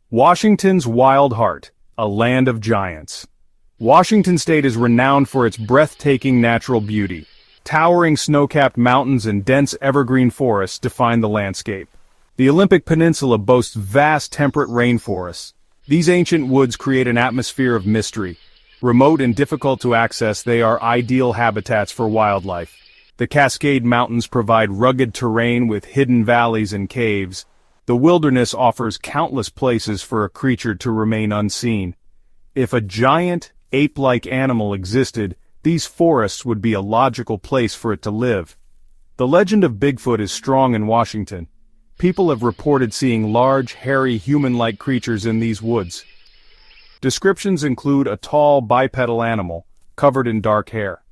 Washington's Wild Heart, a land of giants. Washington state is renowned for its breathtaking natural beauty. Towering snow-capped mountains and dense evergreen forests define the landscape. The Olympic Peninsula boasts vast temperate rainforests. These ancient woods create an atmosphere of mystery. Remote and difficult to access, they are ideal habitats for wildlife. The Cascade Mountains provide rugged terrain with hidden valleys and caves. The wilderness offers countless places for a creature to remain unseen. If a giant, ape-like animal existed, these forests would be a logical place for it to live. The legend of Bigfoot is strong in Washington. People have reported seeing large, hairy, human-like creatures in these woods. Descriptions include a tall, bipedal animal, covered in dark hair.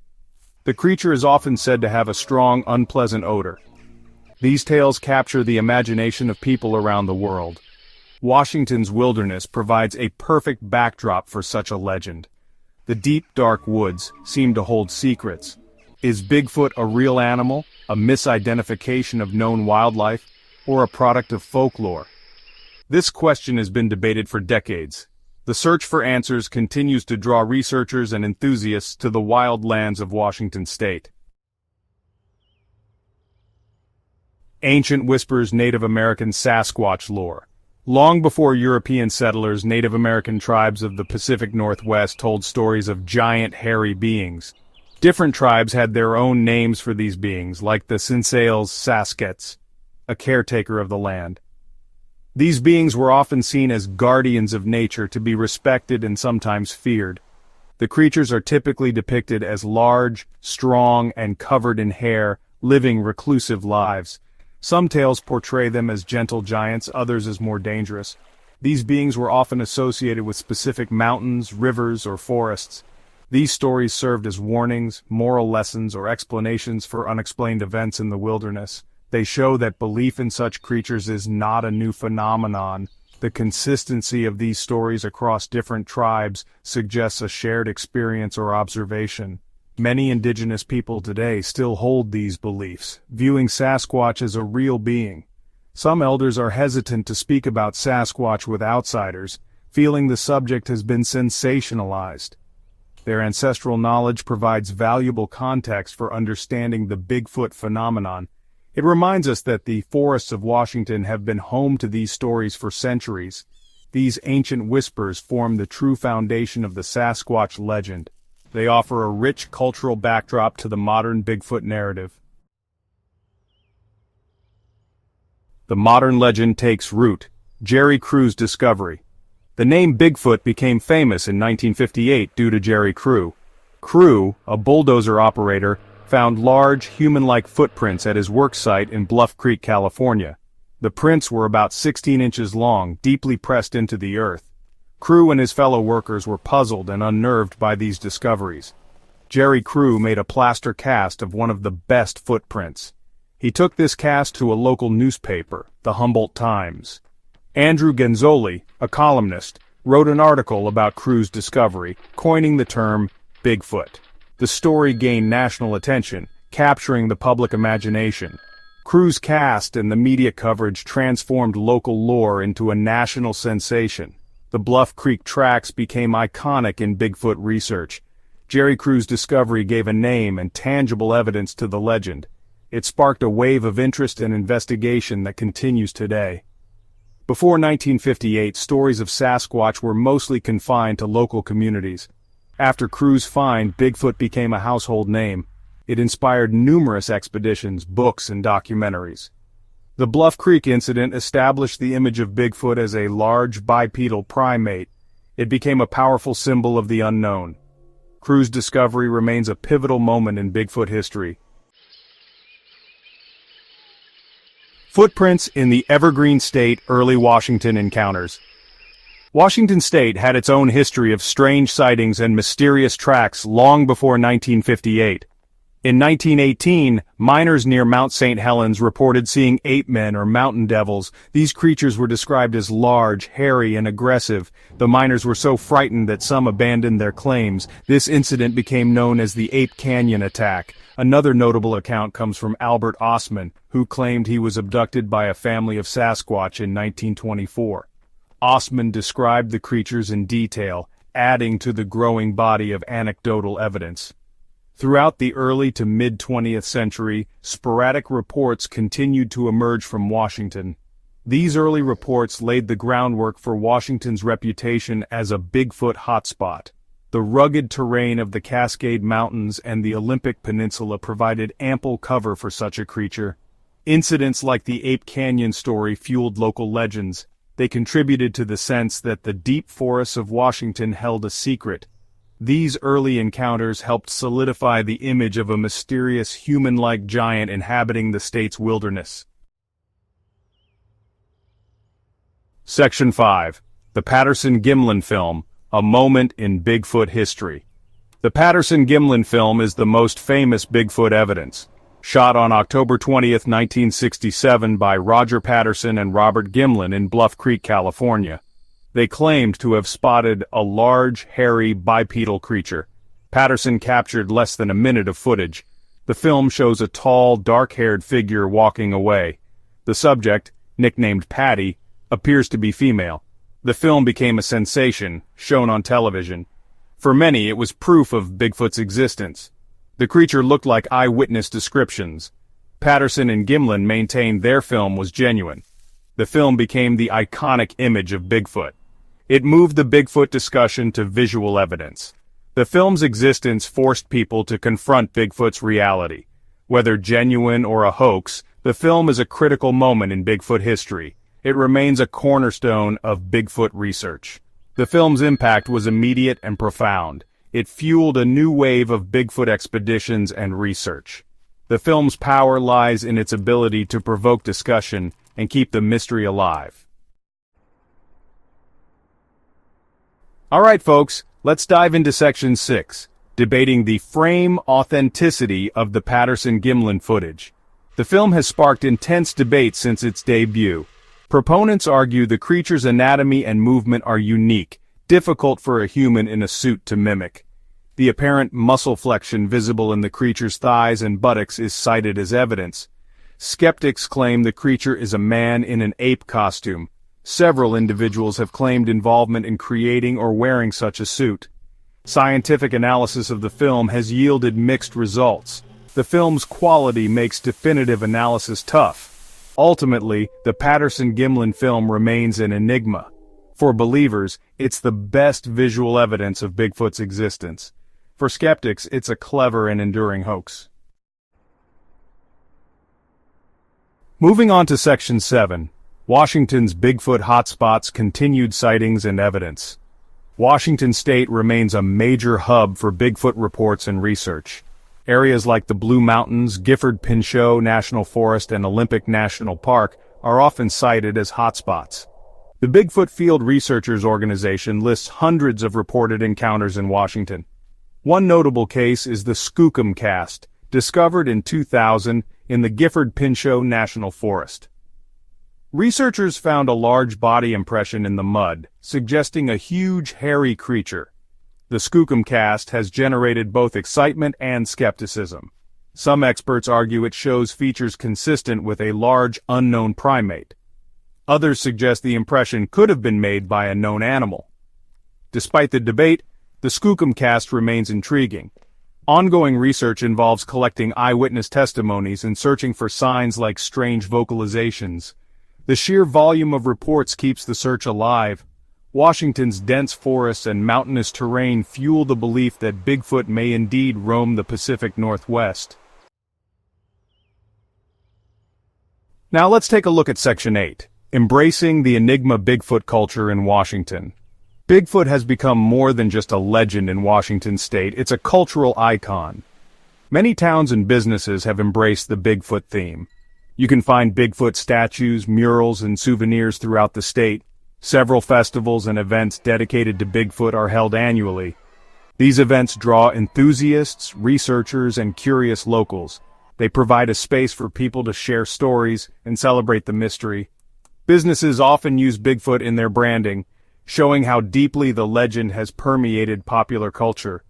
The creature is often said to have a strong, unpleasant odor. These tales capture the imagination of people around the world. Washington's wilderness provides a perfect backdrop for such a legend. The deep, dark woods seem to hold secrets. Is Bigfoot a real animal, a misidentification of known wildlife, or a product of folklore? This question has been debated for decades. The search for answers continues to draw researchers and enthusiasts to the wild lands of Washington state. Ancient Whispers Native American Sasquatch Lore. Long before European settlers, Native American tribes of the Pacific Northwest told stories of giant hairy beings. Different tribes had their own names for these beings, like the Sinsales Saskets, a caretaker of the land. These beings were often seen as guardians of nature, to be respected and sometimes feared. The creatures are typically depicted as large, strong, and covered in hair, living reclusive lives. Some tales portray them as gentle giants, others as more dangerous. These beings were often associated with specific mountains, rivers, or forests. These stories served as warnings, moral lessons, or explanations for unexplained events in the wilderness. They show that belief in such creatures is not a new phenomenon. The consistency of these stories across different tribes suggests a shared experience or observation. Many indigenous people today still hold these beliefs, viewing Sasquatch as a real being. Some elders are hesitant to speak about Sasquatch with outsiders, feeling the subject has been sensationalized. Their ancestral knowledge provides valuable context for understanding the Bigfoot phenomenon. It reminds us that the forests of Washington have been home to these stories for centuries. These ancient whispers form the true foundation of the Sasquatch legend. They offer a rich cultural backdrop to the modern Bigfoot narrative. The modern legend takes root. Jerry Crew's discovery. The name Bigfoot became famous in 1958 due to Jerry Crew. Crew, a bulldozer operator, found large, human-like footprints at his work site in Bluff Creek, California. The prints were about 16 inches long, deeply pressed into the earth. Crew and his fellow workers were puzzled and unnerved by these discoveries. Jerry Crew made a plaster cast of one of the best footprints. He took this cast to a local newspaper, the Humboldt Times. Andrew Genzoli, a columnist, wrote an article about Crew's discovery, coining the term Bigfoot. The story gained national attention, capturing the public imagination. Crew's cast and the media coverage transformed local lore into a national sensation. The Bluff Creek tracks became iconic in Bigfoot research. Jerry Crew's discovery gave a name and tangible evidence to the legend. It sparked a wave of interest and investigation that continues today. Before 1958, stories of Sasquatch were mostly confined to local communities. After Crew's find, Bigfoot became a household name. It inspired numerous expeditions, books, and documentaries. The Bluff Creek incident established the image of Bigfoot as a large bipedal primate. It became a powerful symbol of the unknown. Crew's discovery remains a pivotal moment in Bigfoot history. Footprints in the Evergreen State Early Washington Encounters. Washington State had its own history of strange sightings and mysterious tracks long before 1958. In 1918, miners near Mount St. Helens reported seeing ape men or mountain devils. These creatures were described as large, hairy, and aggressive. The miners were so frightened that some abandoned their claims. This incident became known as the Ape Canyon attack. Another notable account comes from Albert Ostman, who claimed he was abducted by a family of Sasquatch in 1924. Ostman described the creatures in detail, adding to the growing body of anecdotal evidence. Throughout the early to mid-20th century, sporadic reports continued to emerge from Washington. These early reports laid the groundwork for Washington's reputation as a Bigfoot hotspot. The rugged terrain of the Cascade Mountains and the Olympic Peninsula provided ample cover for such a creature. Incidents like the Ape Canyon story fueled local legends. They contributed to the sense that the deep forests of Washington held a secret. These early encounters helped solidify the image of a mysterious human-like giant inhabiting the state's wilderness. Section 5. The Patterson-Gimlin Film, A Moment in Bigfoot History. The Patterson-Gimlin film is the most famous Bigfoot evidence. Shot on October 20, 1967 by Roger Patterson and Robert Gimlin in Bluff Creek, California. They claimed to have spotted a large, hairy, bipedal creature. Patterson captured less than a minute of footage. The film shows a tall, dark-haired figure walking away. The subject, nicknamed Patty, appears to be female. The film became a sensation, shown on television. For many, it was proof of Bigfoot's existence. The creature looked like eyewitness descriptions. Patterson and Gimlin maintained their film was genuine. The film became the iconic image of Bigfoot. It moved the Bigfoot discussion to visual evidence. The film's existence forced people to confront Bigfoot's reality. Whether genuine or a hoax, the film is a critical moment in Bigfoot history. It remains a cornerstone of Bigfoot research. The film's impact was immediate and profound. It fueled a new wave of Bigfoot expeditions and research. The film's power lies in its ability to provoke discussion and keep the mystery alive. Alright folks, let's dive into Section 6, debating the frame authenticity of the Patterson-Gimlin footage. The film has sparked intense debate since its debut. Proponents argue the creature's anatomy and movement are unique, difficult for a human in a suit to mimic. The apparent muscle flexion visible in the creature's thighs and buttocks is cited as evidence. Skeptics claim the creature is a man in an ape costume. Several individuals have claimed involvement in creating or wearing such a suit. Scientific analysis of the film has yielded mixed results. The film's quality makes definitive analysis tough. Ultimately, the Patterson-Gimlin film remains an enigma. For believers, it's the best visual evidence of Bigfoot's existence. For skeptics, it's a clever and enduring hoax. Moving on to Section 7, Washington's Bigfoot hotspots, continued sightings and evidence. Washington State remains a major hub for Bigfoot reports and research. Areas like the Blue Mountains, Gifford-Pinchot National Forest, and Olympic National Park are often cited as hotspots. The Bigfoot Field Researchers Organization lists hundreds of reported encounters in Washington. One notable case is the Skookum cast, discovered in 2000 in the Gifford-Pinchot National Forest. Researchers found a large body impression in the mud, suggesting a huge, hairy creature. The Skookum cast has generated both excitement and skepticism. Some experts argue it shows features consistent with a large, unknown primate. Others suggest the impression could have been made by a known animal. Despite the debate, the Skookum cast remains intriguing. Ongoing research involves collecting eyewitness testimonies and searching for signs like strange vocalizations. The sheer volume of reports keeps the search alive. Washington's dense forests and mountainous terrain fuel the belief that Bigfoot may indeed roam the Pacific Northwest. Now let's take a look at Section 8, Embracing the Enigma Bigfoot Culture in Washington. Bigfoot has become more than just a legend in Washington state, it's a cultural icon. Many towns and businesses have embraced the Bigfoot theme. You can find Bigfoot statues, murals, and souvenirs throughout the state. Several festivals and events dedicated to Bigfoot are held annually. These events draw enthusiasts, researchers, and curious locals. They provide a space for people to share stories and celebrate the mystery. Businesses often use Bigfoot in their branding, showing how deeply the legend has permeated popular culture.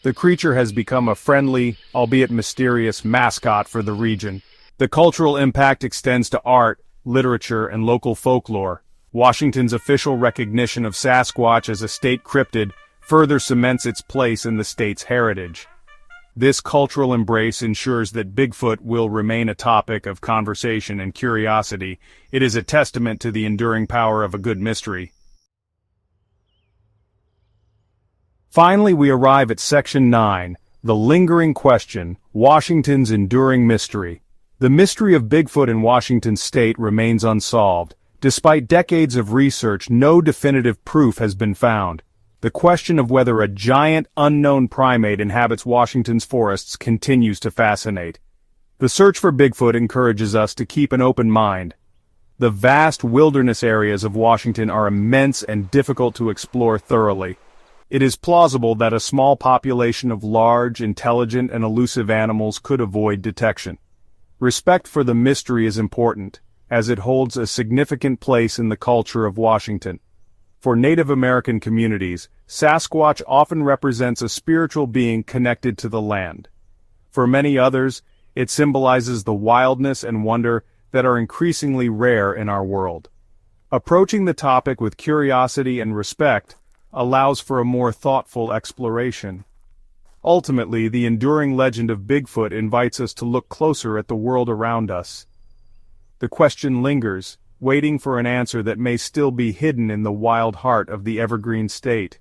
The creature has become a friendly, albeit mysterious, mascot for the region. The cultural impact extends to art, literature, and local folklore. Washington's official recognition of Sasquatch as a state cryptid further cements its place in the state's heritage. This cultural embrace ensures that Bigfoot will remain a topic of conversation and curiosity. It is a testament to the enduring power of a good mystery. Finally, we arrive at Section 9, the lingering question, Washington's enduring mystery. The mystery of Bigfoot in Washington state remains unsolved. Despite decades of research, no definitive proof has been found. The question of whether a giant, unknown primate inhabits Washington's forests continues to fascinate. The search for Bigfoot encourages us to keep an open mind. The vast wilderness areas of Washington are immense and difficult to explore thoroughly. It is plausible that a small population of large, intelligent, and elusive animals could avoid detection. Respect for the mystery is important, as it holds a significant place in the culture of Washington. For Native American communities, Sasquatch often represents a spiritual being connected to the land. For many others, it symbolizes the wildness and wonder that are increasingly rare in our world. Approaching the topic with curiosity and respect allows for a more thoughtful exploration. Ultimately, the enduring legend of Bigfoot invites us to look closer at the world around us. The question lingers, waiting for an answer that may still be hidden in the wild heart of the evergreen state.